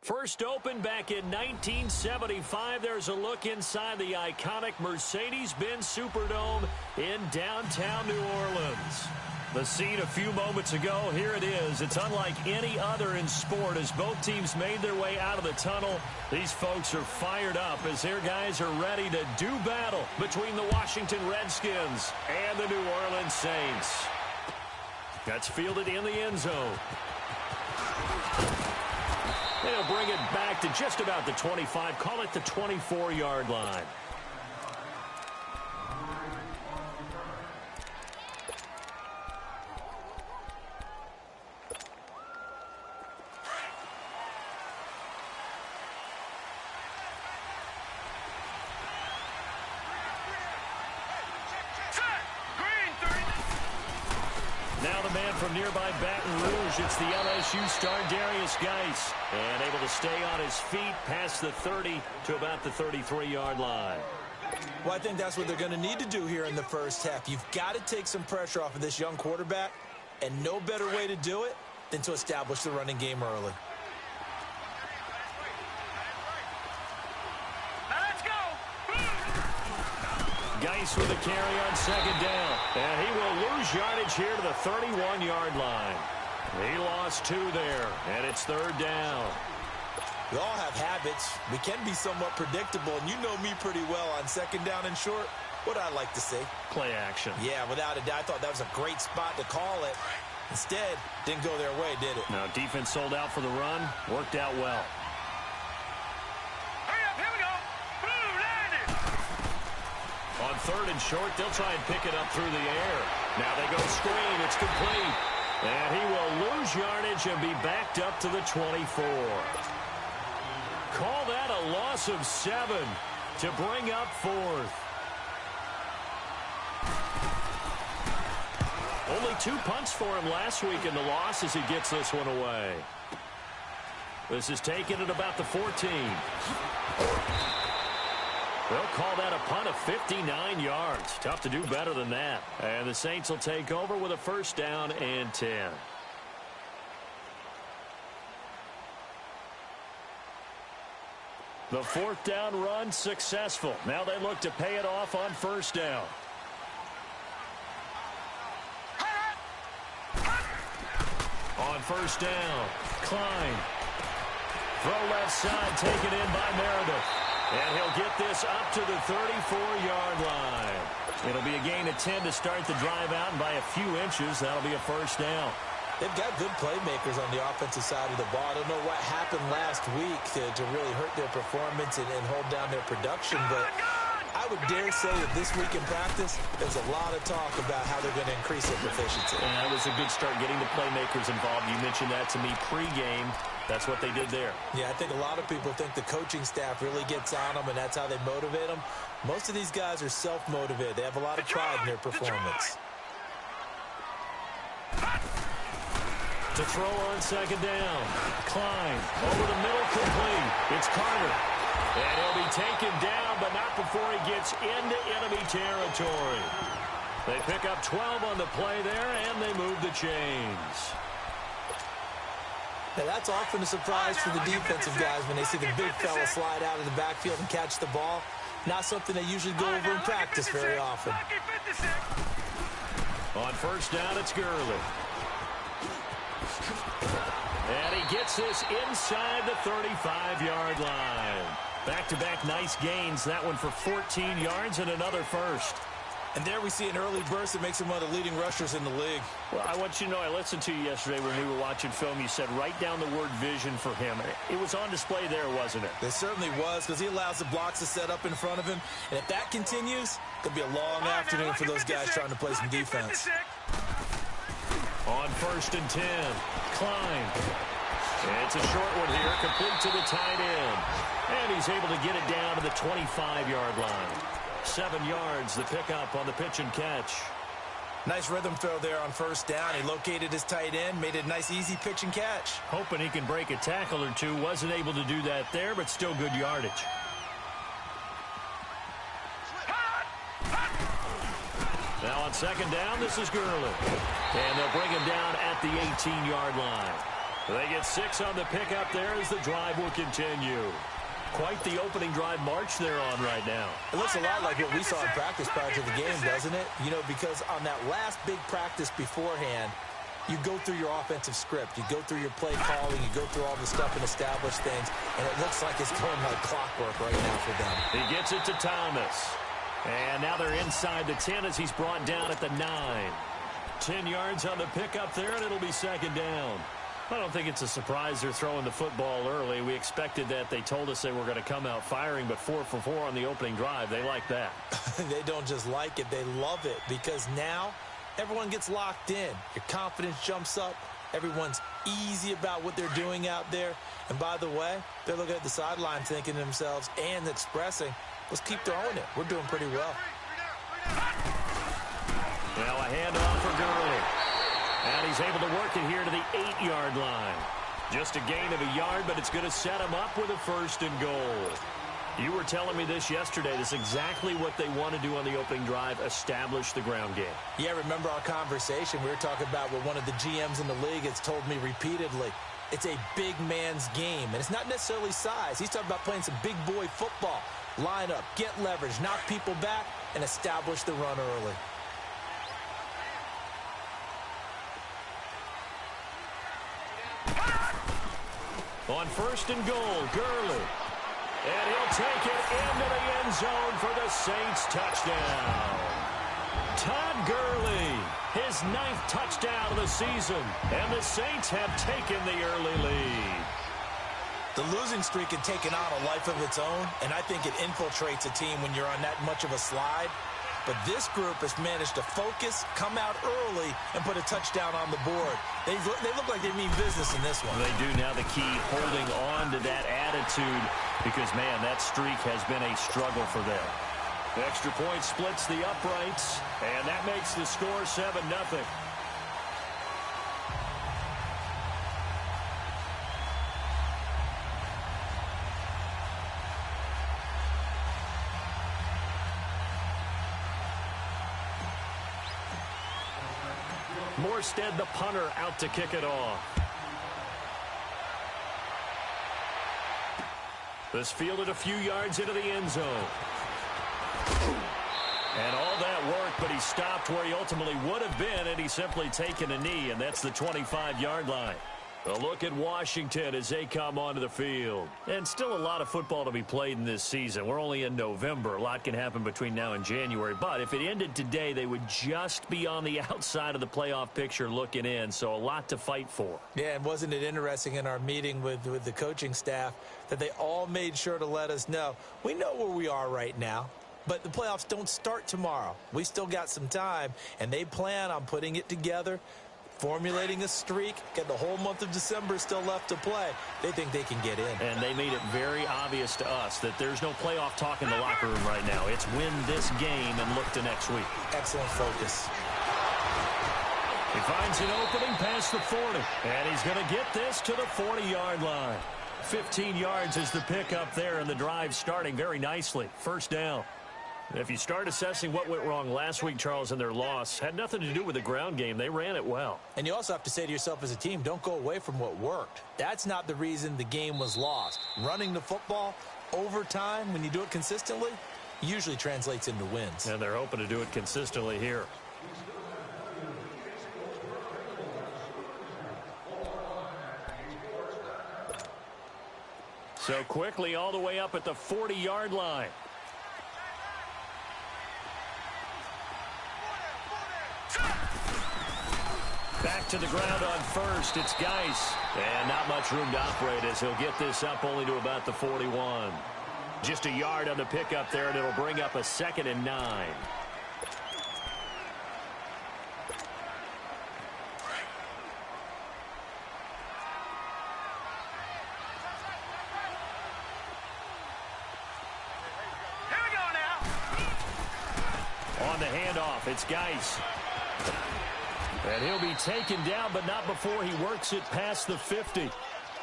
First opened back in 1975. There's a look inside the iconic Mercedes-Benz Superdome in downtown New Orleans. The scene a few moments ago, here it is. It's unlike any other in sport as both teams made their way out of the tunnel. These folks are fired up as their guys are ready to do battle between the Washington Redskins and the New Orleans Saints. That's fielded in the end zone. They'll bring it back to just about the 25, call it the 24-yard line. Now the man from nearby Baton Rouge, it's the LSU star Darius Geis, and able to stay on his feet past the 30 to about the 33-yard line. Well, I think that's what they're going to need to do here in the first half. You've got to take some pressure off of this young quarterback, and no better way to do it than to establish the running game early. Geis with a carry on second down. And he will lose yardage here to the 31-yard line. He lost 2 there, and it's third down. We all have habits. We can be somewhat predictable, and you know me pretty well on second down and short. What I like to say? Play action. Yeah, without a doubt. I thought that was a great spot to call it. Instead, didn't go their way, did it? Now, defense sold out for the run. Worked out well. On third and short, they'll try and pick it up through the air. Now they go screen. It's complete. And he will lose yardage and be backed up to the 24. Call that a loss of 7 to bring up fourth. Only 2 punts for him last week in the loss as he gets this one away. This is taken at about the 14. They'll call that a punt of 59 yards. Tough to do better than that. And the Saints will take over with a first down and 10. The fourth down run successful. Now they look to pay it off on first down. On first down, Klein. Throw left side, taken in by Meredith. And he'll get this up to the 34-yard line. It'll be a gain of 10 to start the drive out, and by a few inches, that'll be a first down. They've got good playmakers on the offensive side of the ball. I don't know what happened last week to really hurt their performance and hold down their production, but I would dare say that this week in practice, there's a lot of talk about how they're going to increase their proficiency. And that was a good start getting the playmakers involved. You mentioned that to me pregame. That's what they did there. Yeah, I think a lot of people think the coaching staff really gets on them, and that's how they motivate them. Most of these guys are self-motivated. They have a lot of pride in their performance. To throw on second down. Klein over the middle, complete. It's Carter. And he'll be taken down, but not before he gets into enemy territory. They pick up 12 on the play there, and they move the chains. Now, that's often a surprise for the defensive guys when they see the big fella slide out of the backfield and catch the ball. Not something they usually go over in practice very often. On first down, it's Gurley. And he gets this inside the 35-yard line. Back-to-back nice gains. That one for 14 yards and another first. And there we see an early burst that makes him one of the leading rushers in the league. Well, I want you to know, I listened to you yesterday when we were watching film. You said write down the word vision for him. It was on display there, wasn't it? It certainly was, because he allows the blocks to set up in front of him. And if that continues, it'll be a long afternoon for those guys trying to play some defense. On first and 10, Klein. It's a short one here, complete to the tight end. And he's able to get it down to the 25-yard line. 7 yards, the pickup on the pitch and catch. Nice rhythm throw there on first down. He located his tight end, made it a nice, easy pitch and catch. Hoping he can break a tackle or two. Wasn't able to do that there, but still good yardage. Now on second down, this is Gurley. And they'll bring him down at the 18-yard line. They get 6 on the pickup there as the drive will continue. Quite the opening drive march they're on right now. It looks a lot like what we saw in practice prior to the game, doesn't it? You know, because on that last big practice beforehand, you go through your offensive script. You go through your play calling. You go through all the stuff and establish things. And it looks like it's going like clockwork right now for them. He gets it to Thomas. And now they're inside the 10 as he's brought down at the 9. 10 yards on the pickup there, and it'll be second down. I don't think it's a surprise they're throwing the football early. We expected that. They told us they were going to come out firing, but 4 for 4 on the opening drive. They like that. They don't just like it. They love it because now everyone gets locked in. Your confidence jumps up. Everyone's easy about what they're doing out there. And by the way, they're looking at the sideline thinking to themselves and expressing, let's keep throwing it. We're doing pretty well. Now a handoff for Gurley. And he's able to work it here to the 8-yard line. Just a gain of a yard, but it's going to set him up with a 1st and goal. You were telling me this yesterday. This is exactly what they want to do on the opening drive, establish the ground game. Yeah, remember our conversation. We were talking about what one of the GMs in the league has told me repeatedly. It's a big man's game, and it's not necessarily size. He's talking about playing some big boy football. Line up, get leverage, knock people back, and establish the run early. On 1st and goal, Gurley. And he'll take it into the end zone for the Saints touchdown. Todd Gurley, his 9th touchdown of the season. And the Saints have taken the early lead. The losing streak had taken on a life of its own, and I think it infiltrates a team when you're on that much of a slide. But this group has managed to focus, come out early, and put a touchdown on the board. They look like they mean business in this one. They do. Now the key, holding on to that attitude, because, man, that streak has been a struggle for them. The extra point splits the uprights, and that makes the score 7-0. Morstead, the punter, out to kick it off. This fielded a few yards into the end zone. And all that work, but he stopped where he ultimately would have been, and he's simply taken a knee, and that's the 25-yard line. A look at Washington as they come onto the field. And still a lot of football to be played in this season. We're only in November. A lot can happen between now and January. But if it ended today, they would just be on the outside of the playoff picture looking in. So a lot to fight for. Yeah, and wasn't it interesting in our meeting with the coaching staff that they all made sure to let us know, we know where we are right now. But the playoffs don't start tomorrow. We still got some time, and they plan on putting it together, formulating a streak, get the whole month of December still left to play. They think they can get in. And they made it very obvious to us that there's no playoff talk in the locker room right now. It's win this game and look to next week. Excellent focus. He finds an opening past the 40, and he's going to get this to the 40-yard line. 15 yards is the pickup there, and the drive starting very nicely. 1st down. If you start assessing what went wrong last week, Charles, in their loss, had nothing to do with the ground game. They ran it well. And you also have to say to yourself as a team, don't go away from what worked. That's not the reason the game was lost. Running the football over time, when you do it consistently, usually translates into wins. And they're hoping to do it consistently here. So quickly all the way up at the 40-yard line. Back to the ground on 1st. It's Geis. And not much room to operate as he'll get this up only to about the 41. Just a yard on the pickup there, and it'll bring up a 2nd and 9. On the handoff, it's Geis. And he'll be taken down, but not before he works it past the 50.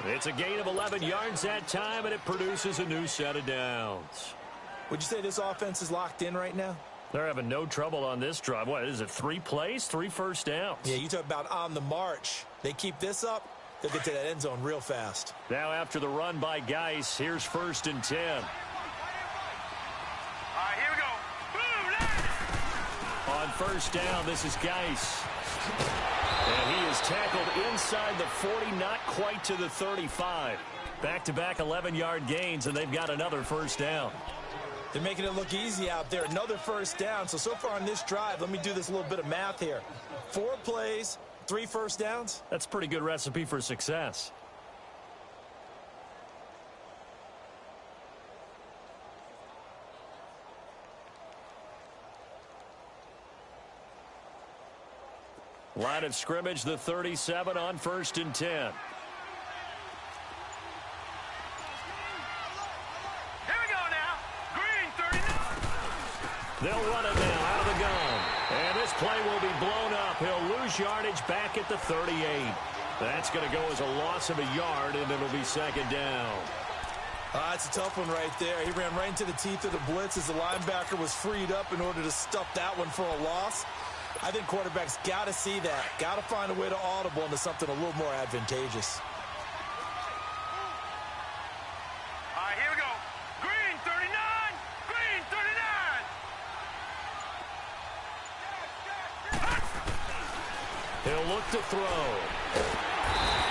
It's a gain of 11 yards that time, and it produces a new set of downs. Would you say this offense is locked in right now? They're having no trouble on this drive. What is it, 3 plays, 3 first downs? Yeah, you talk about on the march. They keep this up, they'll get to that end zone real fast. Now after the run by Geis, here's 1st and 10. All right, here we go. Boom, on 1st down, this is Geis. And he is tackled inside the 40, not quite to the 35. Back-to-back 11-yard gains, and they've got another 1st down. They're making it look easy out there. Another 1st down. So far on this drive, let me do this little bit of math here. 4 plays, 3 1st downs. That's a pretty good recipe for success. Line of scrimmage, the 37 on 1st and 10. Here we go now. Green 39. They'll run it now out of the gun. And this play will be blown up. He'll lose yardage back at the 38. That's going to go as a loss of a yard, and it'll be 2nd down. That's a tough one right there. He ran right into the teeth of the blitz as the linebacker was freed up in order to stuff that one for a loss. I think quarterbacks got to see that. Got to find a way to audible into something a little more advantageous. All right, here we go. Green 39. Green 39. He'll look to throw.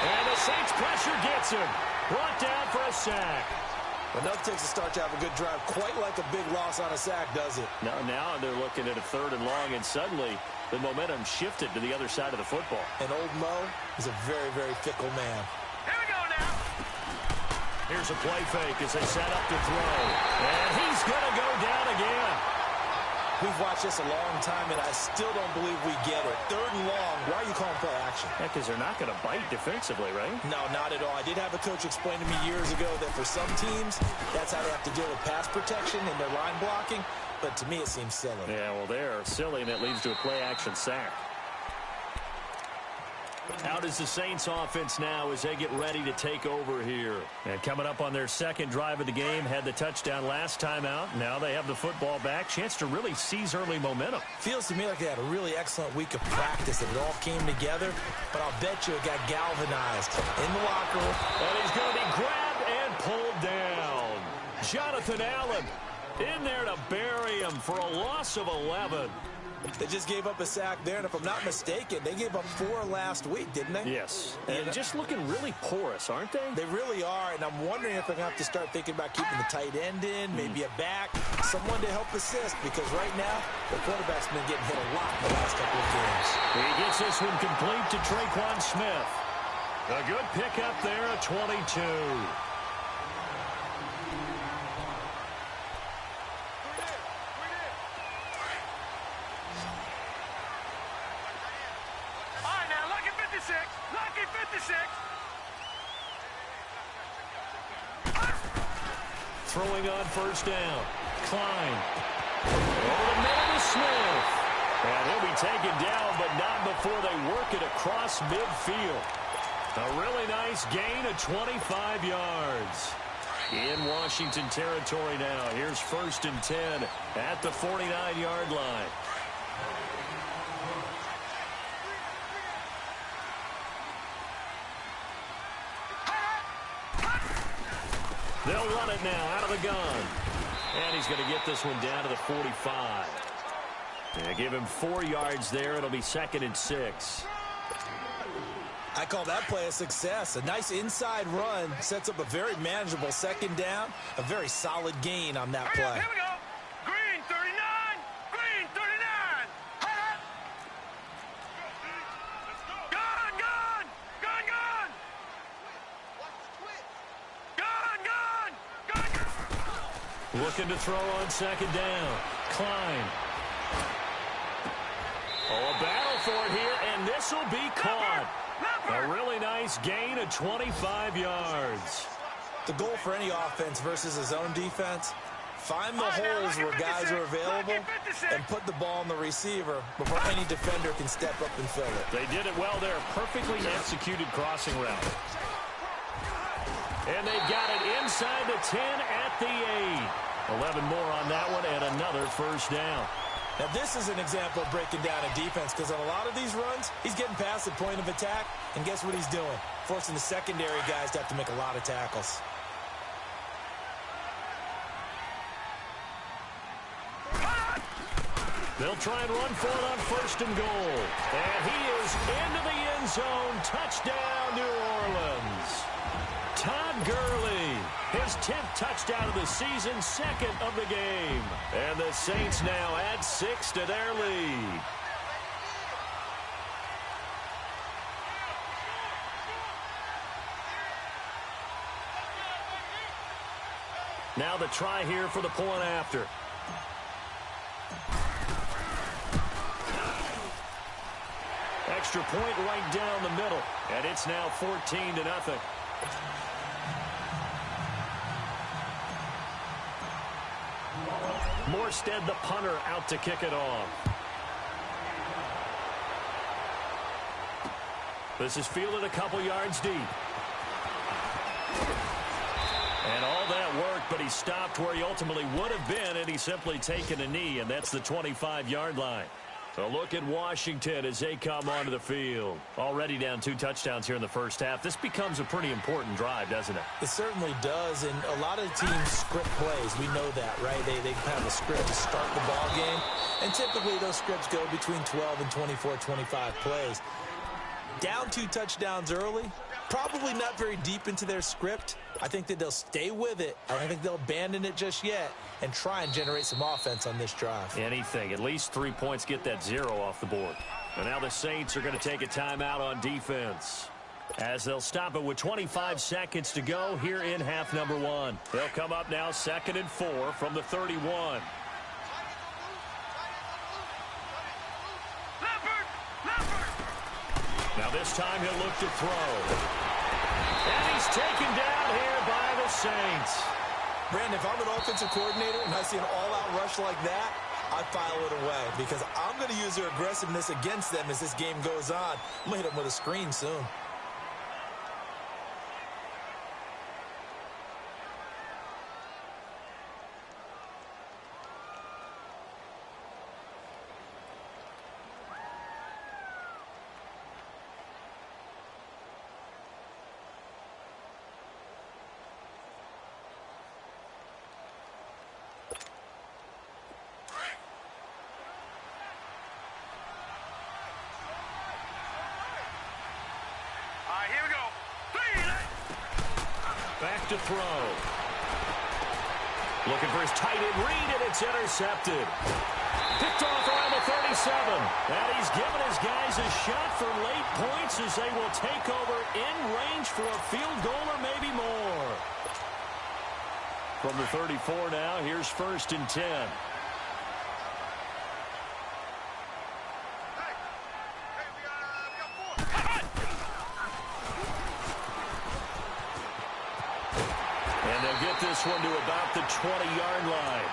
And the Saints pressure gets him. Brought down for a sack. Enough takes a start to have a good drive. Quite like a big loss on a sack, does it? Now they're looking at a 3rd and long, and suddenly the momentum shifted to the other side of the football. And old Mo is a very, very fickle man. Here we go now. Here's a play fake as they set up to throw. And he's going to go down again. We've watched this a long time, and I still don't believe we get it. 3rd and long. Why are you calling play action? Yeah, because they're not going to bite defensively, right? No, not at all. I did have a coach explain to me years ago that for some teams, that's how they have to deal with pass protection and their line blocking. But to me, it seems silly. Yeah, well, they're silly, and it leads to a play-action sack. Out is the Saints offense now as they get ready to take over here. And coming up on their 2nd drive of the game, had the touchdown last time out. Now they have the football back. Chance to really seize early momentum. Feels to me like they had a really excellent week of practice. It all came together, but I'll bet you it got galvanized in the locker room. And he's going to be grabbed and pulled down. Jonathan Allen in there to bury him for a loss of 11. They just gave up a sack there, and if I'm not mistaken, they gave up 4 last week, didn't they? Yes, and just looking really porous, aren't they? They really are, and I'm wondering if they're going to have to start thinking about keeping the tight end in, maybe a back, someone to help assist, because right now, the quarterback's been getting hit a lot in the last couple of games. He gets this one complete to Traquan Smith. A good pickup there at 22. Lucky 56. Throwing on 1st down. Klein. Over the middle to Smith. And he'll be taken down, but not before they work it across midfield. A really nice gain of 25 yards. In Washington territory now. Here's 1st and 10 at the 49-yard line. They'll run it now out of the gun. And he's going to get this one down to the 45. They give him 4 yards there. It'll be 2nd and 6. I call that play a success. A nice inside run sets up a very manageable 2nd down. A very solid gain on that play. Here we go. Green 39. Green 39. Gone, gone. Gone, gone. Gone, gone. Gone, gone. Looking to throw on 2nd down. Klein. Oh, a battle for it here, and this will be caught. A really nice gain of 25 yards. The goal for any offense versus his own defense, find the holes where guys are available and put the ball on the receiver before any defender can step up and fill it. They did it well there. Perfectly executed crossing route. And they've got it inside the 10 at the 8. 11 more on that one and another 1st down. Now, this is an example of breaking down a defense because on a lot of these runs, he's getting past the point of attack, and guess what he's doing? Forcing the secondary guys to have to make a lot of tackles. They'll try and run for it on 1st and goal. And he is into the end zone. Touchdown, New Orleans. Todd Gurley, his 10th touchdown of the season, 2nd of the game. And the Saints now add 6 to their lead. Now the try here for the point after. Extra point right down the middle. And it's now 14-0. Morstead, the punter, out to kick it off. This is fielded a couple yards deep. And all that work, but he stopped where he ultimately would have been, and he's simply taken a knee, and that's the 25-yard line. A look at Washington as they come onto the field. Already down 2 touchdowns here in the first half. This becomes a pretty important drive, doesn't it? It certainly does, and a lot of teams script plays. We know that, right? They have a script to start the ball game, and typically those scripts go between 12 and 24, 25 plays. Down 2 touchdowns early, probably not very deep into their script. I think that they'll stay with it. I don't think they'll abandon it just yet and try and generate some offense on this drive. Anything. At least 3 points, get that 0 off the board. And now the Saints are going to take a timeout on defense as they'll stop it with 25 seconds to go here in half number 1. They'll come up now 2nd and 4 from the 31. Now this time he'll look to throw. And he's taken down here by the Saints. Brandon, if I'm an offensive coordinator and I see an all-out rush like that, I file it away because I'm going to use their aggressiveness against them as this game goes on. I'm going to hit them with a screen soon. Here we go. Back to throw. Looking for his tight end read, and it's intercepted. Picked off around the 37. And he's given his guys a shot for late points as they will take over in range for a field goal or maybe more. From the 34 now, here's 1st and 10. This one to about the 20-yard line.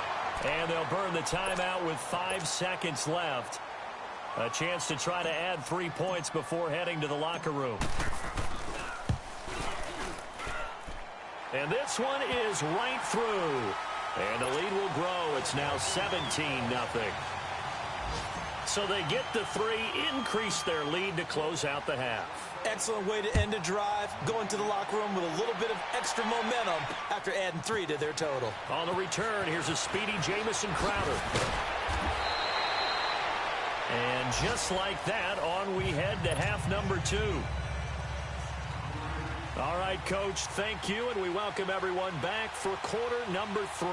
And they'll burn the timeout with 5 seconds left. A chance to try to add 3 points before heading to the locker room. And this one is right through. And the lead will grow. It's now 17-0. So they get the 3, increase their lead to close out the half. Excellent way to end a drive, going to the locker room with a little bit of extra momentum after adding 3 to their total. On the return, here's a speedy Jamison Crowder. And just like that, on we head to half number 2. All right, Coach, thank you, and we welcome everyone back for quarter number 3.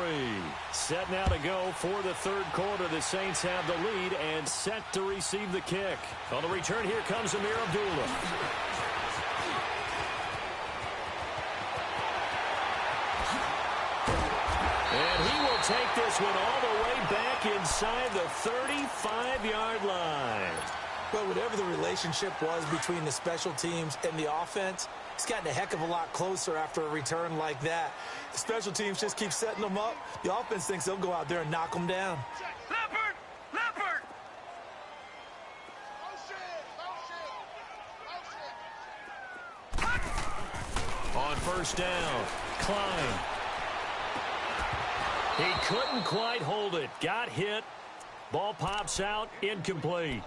Set now to go for the 3rd quarter. The Saints have the lead and set to receive the kick. On the return, here comes Amir Abdullah. And he will take this one all the way back inside the 35-yard line. Well, whatever the relationship was between the special teams and the offense, it's gotten a heck of a lot closer after a return like that. The special teams just keep setting them up. The offense thinks they'll go out there and knock them down. Leopard! Leopard! On 1st down, Klein. He couldn't quite hold it. Got hit. Ball pops out, incomplete.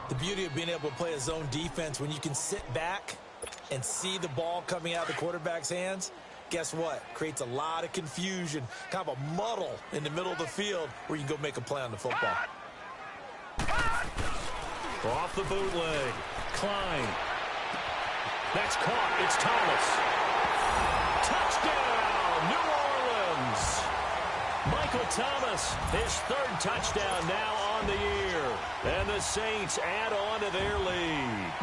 The beauty of being able to play a zone defense when you can sit back and see the ball coming out of the quarterback's hands, guess what? Creates a lot of confusion, kind of a muddle in the middle of the field where you can go make a play on the football. Off the bootleg. Klein. That's caught. It's Thomas. Touchdown, New Orleans. Michael Thomas, his third touchdown now on the year. And the Saints add on to their lead.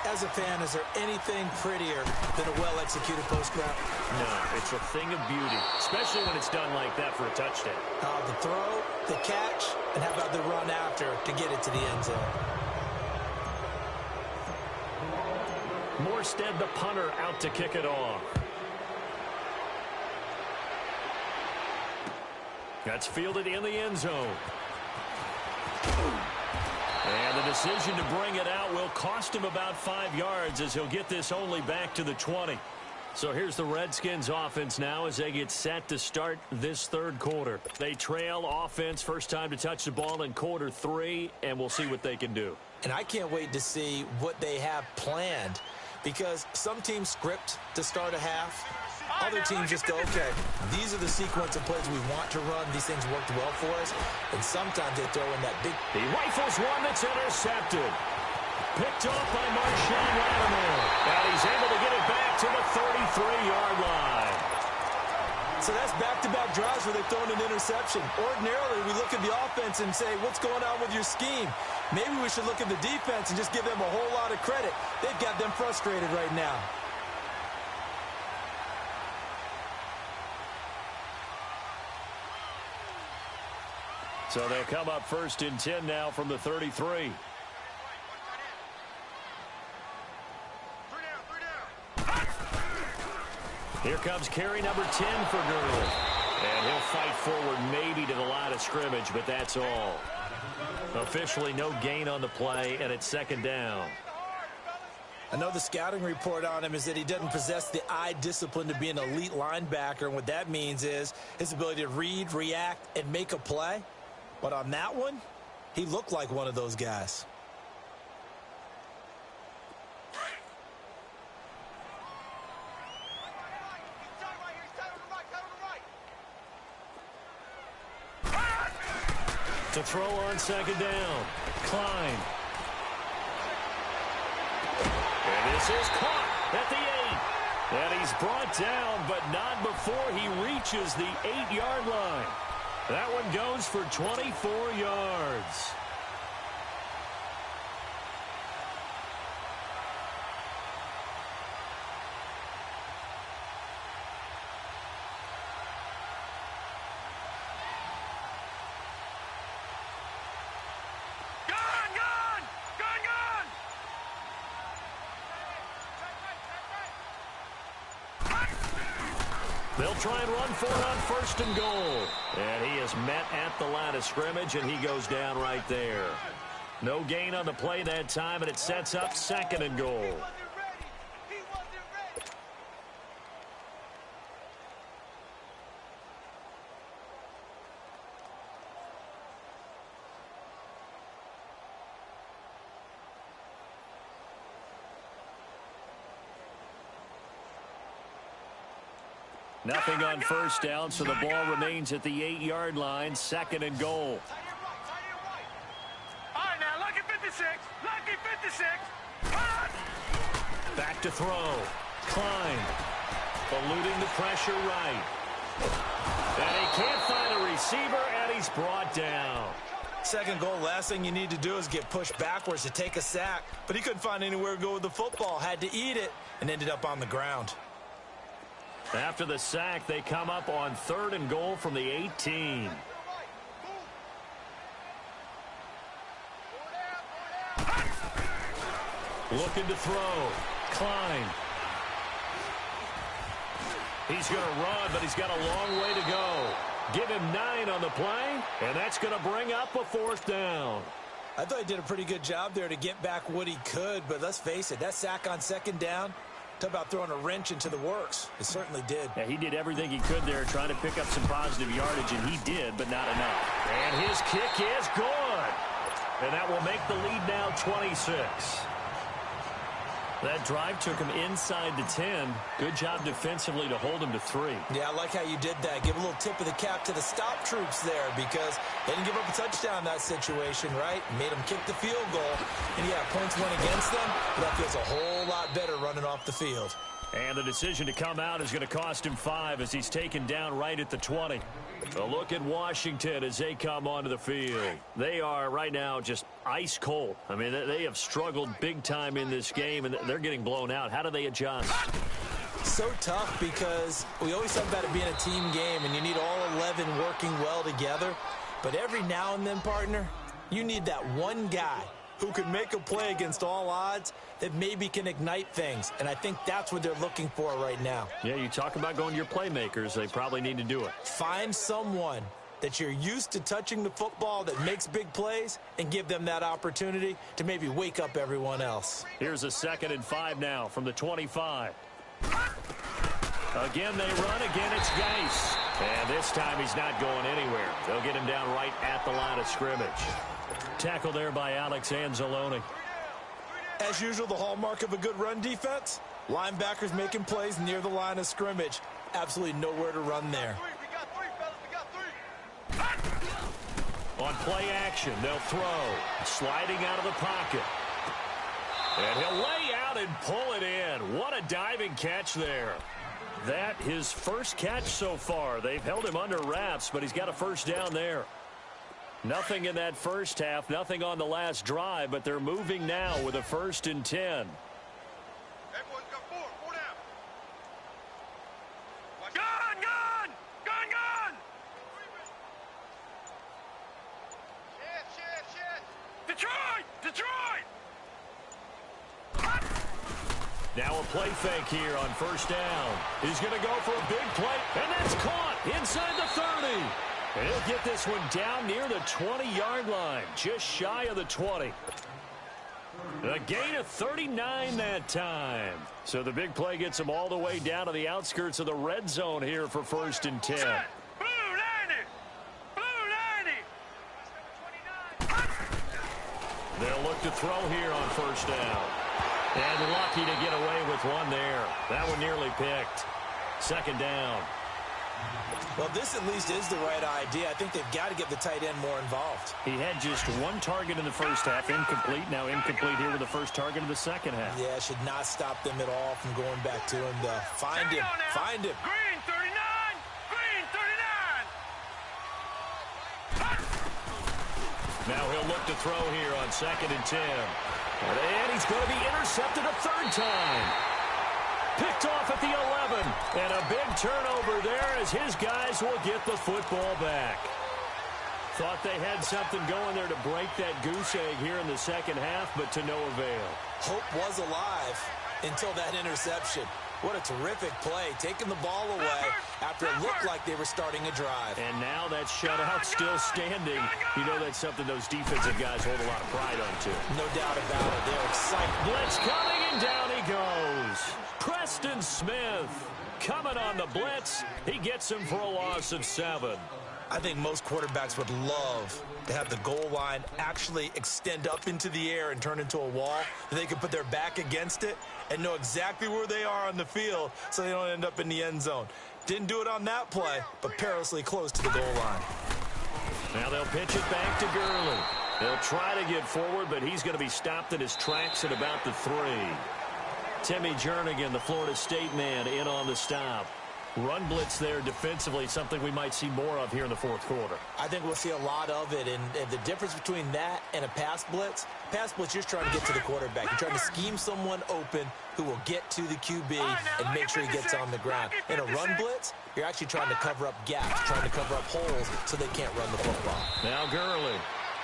As a fan, is there anything prettier than a well-executed post route? No, it's a thing of beauty, especially when it's done like that for a touchdown. The throw, the catch, and how about the run after to get it to the end zone? Morstead, the punter, out to kick it off. That's fielded in the end zone. And the decision to bring it out will cost him about 5 yards as he'll get this only back to the 20. So here's the Redskins offense now as they get set to start this third quarter. They trail offense, first time to touch the ball in quarter 3, and we'll see what they can do. And I can't wait to see what they have planned, because some teams script to start a half. Other teams just go, okay, these are the sequence of plays we want to run. These things worked well for us. And sometimes they throw in that big... He rifles one that's intercepted. Picked off by Marshawn Lattimore. And he's able to get it back to the 33-yard line. So that's back-to-back drives where they've thrown an interception. Ordinarily, we look at the offense and say, what's going on with your scheme? Maybe we should look at the defense and just give them a whole lot of credit. They've got them frustrated right now. So they'll come up first and 10 now from the 33. Here comes carry number 10 for Gurley. And he'll fight forward maybe to the line of scrimmage, but that's all. Officially no gain on the play, and it's second down. I know the scouting report on him is that he doesn't possess the eye discipline to be an elite linebacker, and what that means is his ability to read, react, and make a play. But on that one, he looked like one of those guys. To throw on second down, Klein. And this is caught at the 8. And he's brought down, but not before he reaches the 8-yard line. That one goes for 24 yards. They'll try and run for it on first and goal. And he is met at the line of scrimmage, and he goes down right there. No gain on the play that time, and it sets up second and goal. Nothing on first down, so the ball remains at the 8-yard line, second and goal. All right, now, lucky 56. Lucky 56. Back to throw. Klein. Eluding the pressure right. And he can't find a receiver, and he's brought down. Second goal, last thing you need to do is get pushed backwards to take a sack. But he couldn't find anywhere to go with the football, had to eat it, and ended up on the ground. After the sack, they come up on third and goal from the 18. Looking to throw. Klein. He's going to run, but he's got a long way to go. Give him 9 on the play, and that's going to bring up a fourth down. I thought he did a pretty good job there to get back what he could, but let's face it, that sack on second down Talk about throwing a wrench into the works. It certainly did. Yeah, he did everything he could there trying to pick up some positive yardage, and he did, but not enough. And his kick is good. And that will make the lead now 26. That drive took him inside the 10. Good job defensively to hold him to 3. Yeah, I like how you did that. Give a little tip of the cap to the stop troops there because they didn't give up a touchdown in that situation, right? Made them kick the field goal. And, yeah, points went against them, but that feels a whole lot better running off the field. And the decision to come out is going to cost him 5 as he's taken down right at the 20. A look at Washington as they come onto the field. They are right now just ice cold. I mean, they have struggled big time in this game, and they're getting blown out. How do they adjust? So tough because we always talk about it being a team game, and you need all 11 working well together. But every now and then, partner, you need that one guy who can make a play against all odds that maybe can ignite things. And I think that's what they're looking for right now. Yeah, you talk about going to your playmakers. They probably need to do it. Find someone that you're used to touching the football that makes big plays and give them that opportunity to maybe wake up everyone else. Here's a 2nd and 5 now from the 25. Again, they run. Again, it's Geis. And this time he's not going anywhere. They'll get him down right at the line of scrimmage. Tackle there by Alex Anzalone. As usual, the hallmark of a good run defense, linebackers making plays near the line of scrimmage. Absolutely nowhere to run there. On play action, they'll throw. Sliding out of the pocket. And he'll lay out and pull it in. What a diving catch there. That his first catch so far. They've held him under wraps, but he's got a first down there. Nothing in that first half, nothing on the last drive, but they're moving now with a 1st and 10. Hey, boys, got 4 down. Gun! Gun! Gun! Gun! Shit! Detroit! Detroit! Now a play fake here on 1st down. He's going to go for a big play, and that's caught inside the 30. And he'll get this one down near the 20-yard line, just shy of the 20. A gain of 39 that time. So the big play gets him all the way down to the outskirts of the red zone here for 1st and 10. Blue 90! Blue 90! They'll look to throw here on 1st down. And lucky to get away with one there. That one nearly picked. 2nd down. Well, this at least is the right idea. I think they've got to get the tight end more involved. He had just one target in the first half, incomplete. Now incomplete here with the first target of the second half. Yeah, should not stop them at all from going back to him. Find him. Find him. Green 39! Green 39! Now he'll look to throw here on 2nd and 10. And he's going to be intercepted a 3rd time. Picked off at the 11. And a big turnover there as his guys will get the football back. Thought they had something going there to break that goose egg here in the second half, but to no avail. Hope was alive until that interception. What a terrific play, taking the ball away after it looked like they were starting a drive. And now that shutout still standing. You know that's something those defensive guys hold a lot of pride on, too. No doubt about it. They're excited. Blitz coming, and down he goes. Preston Smith coming on the blitz. He gets him for a loss of 7. I think most quarterbacks would love to have the goal line actually extend up into the air and turn into a wall. They can put their back against it and know exactly where they are on the field so they don't end up in the end zone. Didn't do it on that play, but perilously close to the goal line. Now they'll pitch it back to Gurley. They'll try to get forward, but he's going to be stopped in his tracks at about the 3. Timmy Jernigan, the Florida State man, in on the stop. Run blitz there defensively, something we might see more of here in the 4th quarter. I think we'll see a lot of it, and the difference between that and a pass blitz, you're just trying to get to the quarterback. You're trying to scheme someone open who will get to the QB and make sure he gets on the ground. In a run blitz, you're actually trying to cover up gaps, trying to cover up holes so they can't run the football. Now Gurley,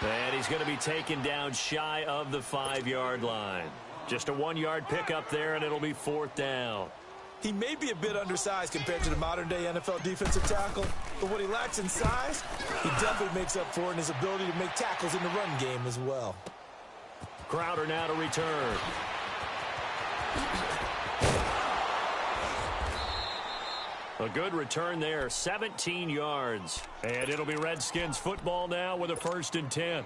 and he's going to be taken down shy of the 5-yard line. Just a 1-yard pickup there, and it'll be 4th down. He may be a bit undersized compared to the modern-day NFL defensive tackle, but what he lacks in size, he definitely makes up for in his ability to make tackles in the run game as well. Crowder now to return. A good return there, 17 yards. And it'll be Redskins football now with a 1st and 10.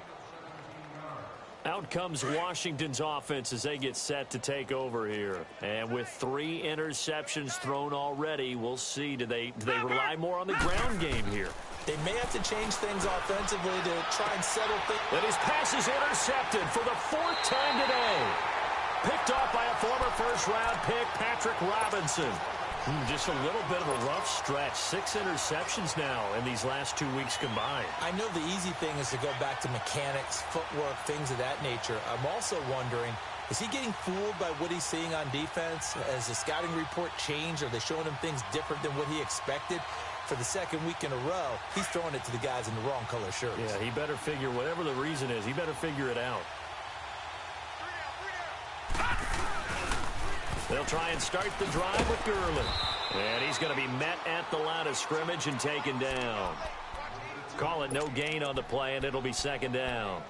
Out comes Washington's offense as they get set to take over here. And with 3 interceptions thrown already, we'll see. Do they rely more on the ground game here? They may have to change things offensively to try and settle things. And his pass is intercepted for the 4th time today. Picked off by a former first-round pick, Patrick Robinson. Just a little bit of a rough stretch. 6 interceptions now in these last 2 weeks combined. I know the easy thing is to go back to mechanics, footwork, things of that nature. I'm also wondering, is he getting fooled by what he's seeing on defense? Has the scouting report changed? Are they showing him things different than what he expected? For the 2nd week in a row, he's throwing it to the guys in the wrong color shirts. Yeah, he better figure, whatever the reason is, he better figure it out. They'll try and start the drive with Gurley. And he's going to be met at the line of scrimmage and taken down. Call it no gain on the play, and it'll be 2nd down.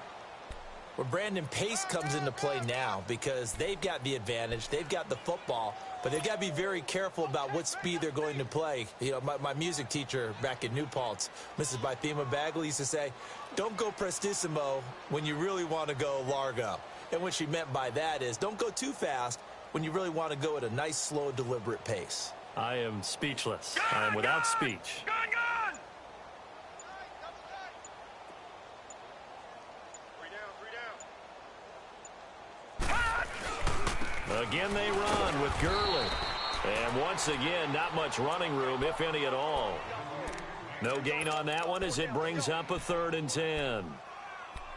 Well, Brandon, pace comes into play now because they've got the advantage. They've got the football, but they've got to be very careful about what speed they're going to play. You know, my music teacher back in New Paltz, Mrs. Bythema Bagley, used to say, don't go prestissimo when you really want to go largo. And what she meant by that is don't go too fast when you really want to go at a nice, slow, deliberate pace. I am speechless. I am without speech. Gone! 3 down. Again, they run with Gurley. And once again, not much running room, if any at all. No gain on that one as it brings up a 3rd and 10.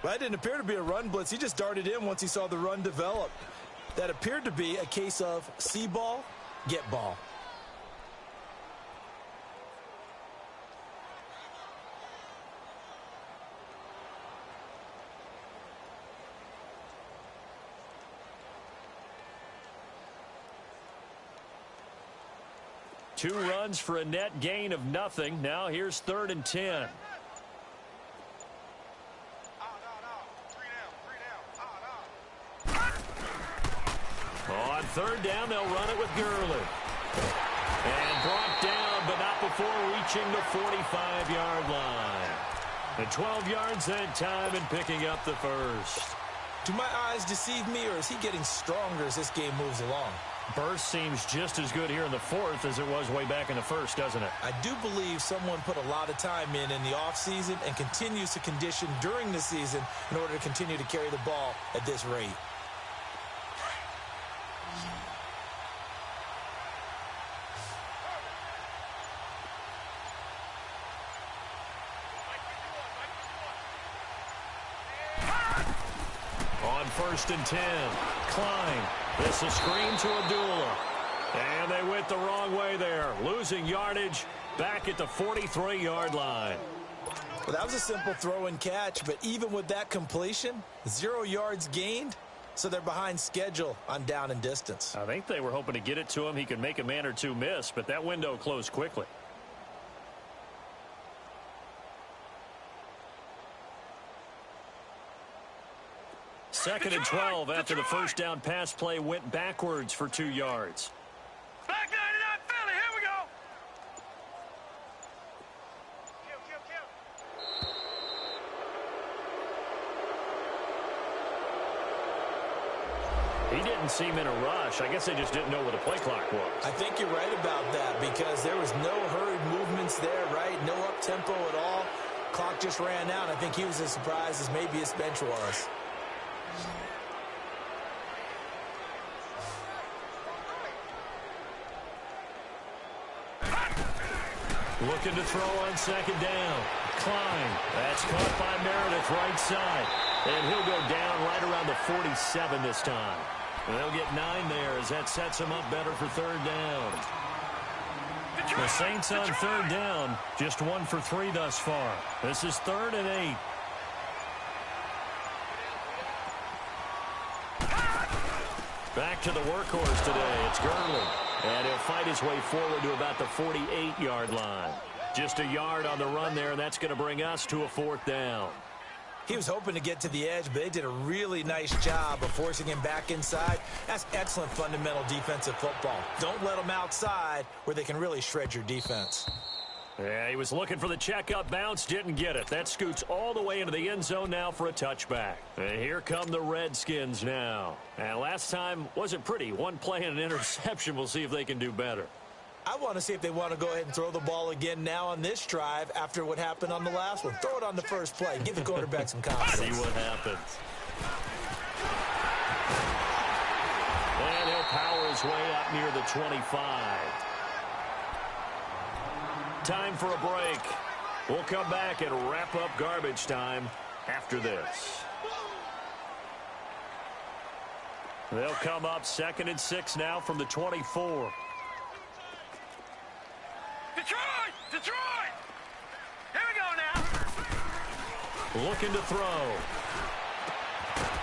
Well, that didn't appear to be a run blitz. He just darted in once he saw the run develop. That appeared to be a case of see ball, get ball. Two runs for a net gain of nothing. Now here's 3rd and 10. On 3rd down, they'll run it with Gurley. And brought down, but not before reaching the 45-yard line. And 12 yards that time and picking up the 1st. Do my eyes deceive me, or is he getting stronger as this game moves along? Burst seems just as good here in the 4th as it was way back in the 1st, doesn't it? I do believe someone put a lot of time in the offseason and continues to condition during the season in order to continue to carry the ball at this rate. On 1st and 10, Klein. This is screen to Abdullah. And they went the wrong way there. Losing yardage back at the 43-yard line. Well, that was a simple throw and catch, but even with that completion, 0 yards gained, so they're behind schedule on down and distance. I think they were hoping to get it to him. He could make a man or two miss, but that window closed quickly. Second and 12 after the first down pass play went backwards for 2 yards. Back 99 Philly, here we go. He didn't seem in a rush. I guess they just didn't know what the play clock was. I think you're right about that because there was no hurried movements there, right? No up-tempo at all. Clock just ran out. I think he was as surprised as maybe his bench was. Looking to throw on second down. Klein. That's caught by Meredith right side. And he'll go down right around the 47 this time. And they'll get 9 there as that sets him up better for third down. The Saints on third down, just 1 for 3 thus far. This is 3rd and 8. Back to the workhorse today. It's Gurley. And he'll fight his way forward to about the 48-yard line. Just a yard on the run there, and that's going to bring us to a 4th down. He was hoping to get to the edge, but they did a really nice job of forcing him back inside. That's excellent fundamental defensive football. Don't let them outside where they can really shred your defense. Yeah, he was looking for the checkup bounce, didn't get it. That scoots all the way into the end zone now for a touchback. And here come the Redskins now. And last time wasn't pretty. One play and an interception. We'll see if they can do better. I want to see if they want to go ahead and throw the ball again now on this drive after what happened on the last one. Throw it on the first play. Give the quarterback some confidence. See what happens. And he'll power his way up near the 25. Time for a break. We'll come back and wrap up garbage time after this. They'll come up 2nd and 6 now from the 24. Detroit! Detroit! Here we go now. Looking to throw.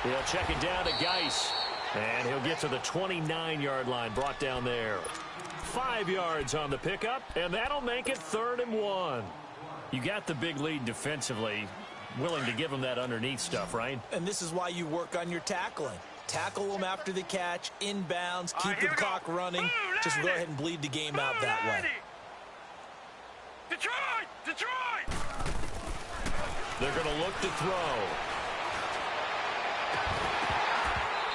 He'll check it down to Geis. And he'll get to the 29-yard line, brought down there. 5 yards on the pickup, and that'll make it 3rd and 1. You got the big lead defensively. Willing to give them that underneath stuff, right? And this is why you work on your tackling. Tackle them after the catch, inbounds, keep the clock running. Just go ahead and bleed the game out that way. Detroit! Detroit! They're going to look to throw.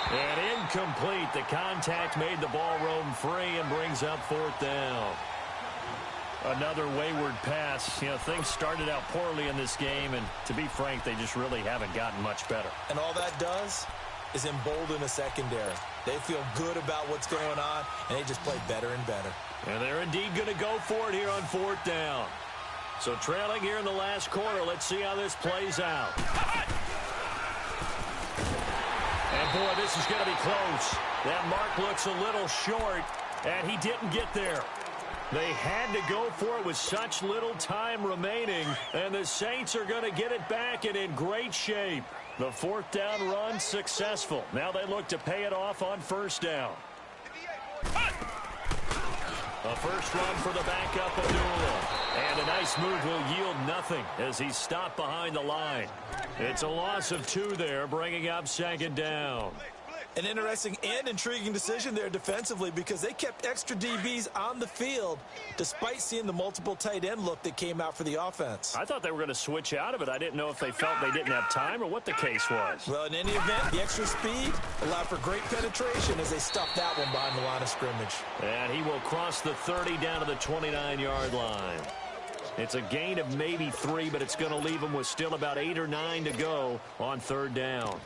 And incomplete. The contact made the ball roam free and brings up 4th down. Another wayward pass. You know, things started out poorly in this game, and to be frank, they just really haven't gotten much better. And all that does is embolden a secondary. They feel good about what's going on, and they just play better and better. And they're indeed going to go for it here on 4th down. So trailing here in the last quarter, let's see how this plays out. And, boy, this is going to be close. That mark looks a little short, and he didn't get there. They had to go for it with such little time remaining, and the Saints are going to get it back and in great shape. The 4th down run successful. Now they look to pay it off on 1st down. A first run for the backup, Abdullah. And a nice move will yield nothing as he's stopped behind the line. It's a loss of 2 there, bringing up 2nd down. An interesting and intriguing decision there defensively because they kept extra DBs on the field despite seeing the multiple tight end look that came out for the offense. I thought they were going to switch out of it. I didn't know if they felt they didn't have time or what the case was. Well, in any event, the extra speed allowed for great penetration as they stuffed that one behind the line of scrimmage. And he will cross the 30 down to the 29-yard line. It's a gain of maybe 3, but it's going to leave them with still about 8 or 9 to go on 3rd down.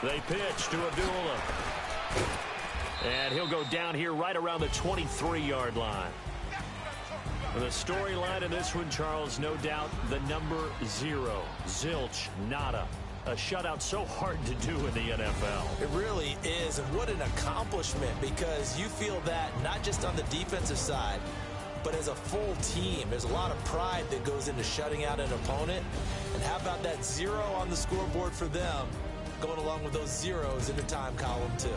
They pitch to Abdullah. And he'll go down here right around the 23-yard line. The storyline in this one, Charles, no doubt the number 0. Zilch, nada. A shutout so hard to do in the NFL. It really is, and what an accomplishment, because you feel that not just on the defensive side, but as a full team. There's a lot of pride that goes into shutting out an opponent. And how about that 0 on the scoreboard for them, going along with those zeros in the time column, too.